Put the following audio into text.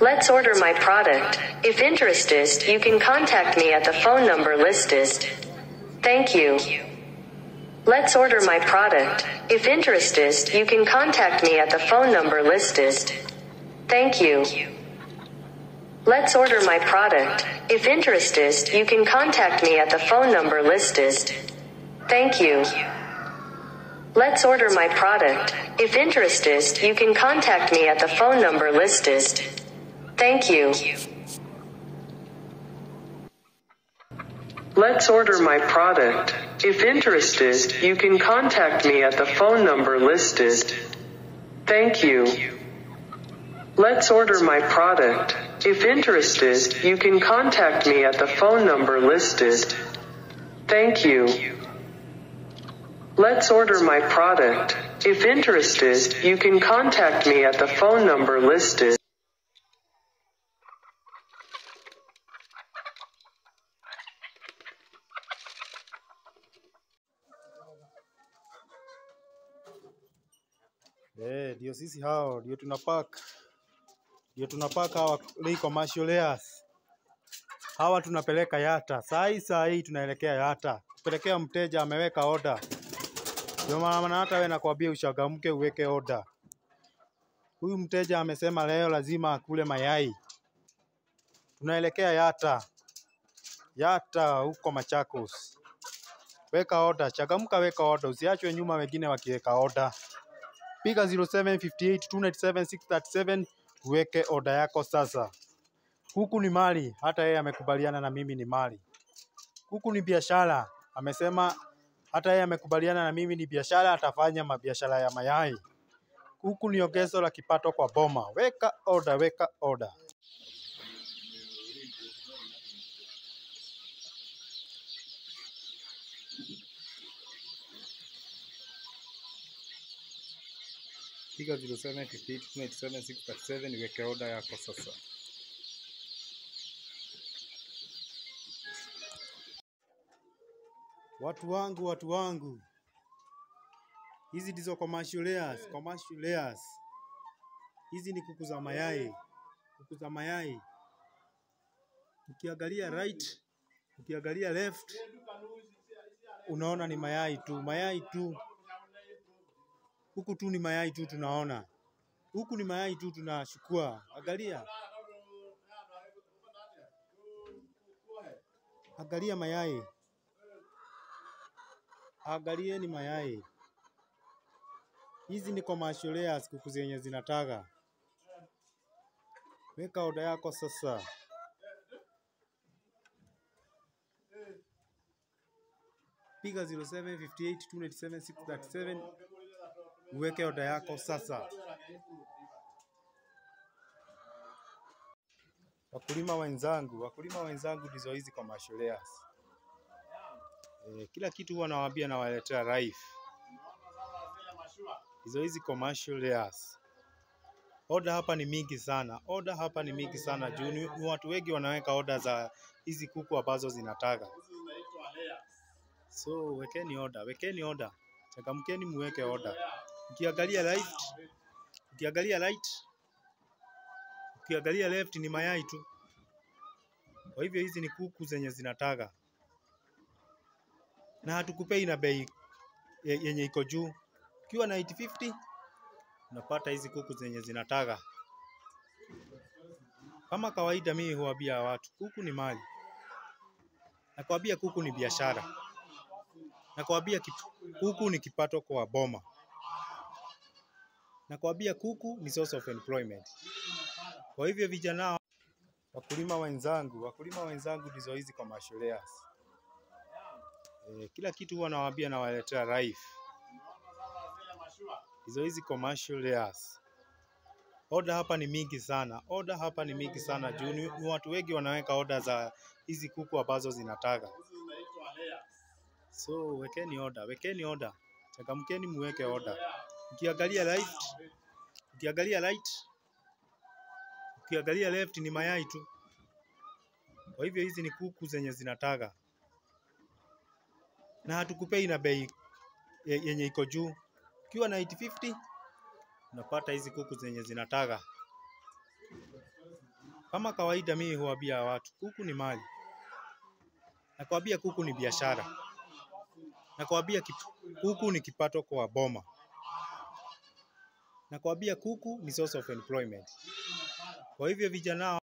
Let's order my product. If interested, you can contact me at the phone number listed. Thank you. Let's order my product. If interested, you can contact me at the phone number listed. Thank you. Let's order my product. If interested, you can contact me at the phone number listed. Thank you. Let's order my product. If interested, you can contact me at the phone number listed. Thank you. Let's order my product. If interested, you can contact me at the phone number listed. Thank you. Let's order my product. If interested, you can contact me at the phone number listed. Thank you. Let's order my product. If interested, you can contact me at the phone number listed. Ndio sisi hao, ndio tunapack hawa commercial airs. Hawa tunapeleka Yata. Saa hii tunaelekea Yata. Kupelekea mteja ameweka order. Ndio maana hata wewe nakwambia ushagamke uweke order. Huyu mteja amesema leo lazima akule mayai. Tunaelekea Yata. Yata huko Machakos. Weka order, changamka weka order. Usiachwe nyuma wengine wakiweka order. Piga 0758297637 uweke order yako sasa. Kuku ni mali, hata yeye amekubaliana na mimi ni mali. Kuku ni biashara, amesema hata yeye amekubaliana na mimi ni biashara, atafanya mabiashara ya mayai. Kuku ni ongezo la kipato kwa boma. Weka order, weka order. Piga 0758297637 uweke order yako sasa. Watu wangu. Hizi ndizo commercial airs. Hizi ni kuku za mayai. Ukiangalia right, ukiangalia left, unaona ni mayai tu. Huku tu ni mayai tu tunaona. Huku ni mayai tu tunashukua. Angalia mayai. Angalia ni mayai. Hizi ni commercial airs, kuku zenye zinataka. Weka order yako sasa. Piga 0758297637 uweke order yako sasa. Wakulima wenzangu ndizo hizi commercial airs. Kila kitu huwa nawaambia na waletea live. Hizo hizi commercial airs. Order hapa ni mingi sana. Juu ni watu wengi wanaweka order za hizi kuku ambazo zinataka. So wekeni order. Changamkeni muweke order. Ukiangalia right, ukiangalia left ni mayai tu. Kwa hivyo hizi ni kuku zenye zinataka. Na hatukupei na bei yenye iko juu. Ukiwa na 850 unapata hizi kuku zenye zinataka. Kama kawaida mimi huambia watu, kuku ni mali. Nakwambia kuku ni biashara. Nakwambia kuku ni kipato kwa boma. Nakwambia kuku ni source of employment. Kwa hivyo vijana, wakulima wenzangu ndizo hizi commercial airs. Kila kitu huwa nawaambia na waletea live. Hizo hizi commercial airs. Order hapa ni mingi sana. Juu ni watu wengi wanaweka order za hizi kuku ambazo zinataka. So wekeni order. Changamkeni muweke order. Ukiangalia right, ukiangalia left ni mayai tu. Kwa hivyo hizi ni kuku zenye zinataka. Na hatukupei na bei yenye iko juu. Ukiwa na 850 unapata hizi kuku zenye zinataka. Kama kawaida mimi huambia watu kuku ni mali. Nakwambia kuku ni biashara. Nakwambia kuku ni kipato kwa boma. Nakwambia kuku ni source of employment. Kwa hivyo vijana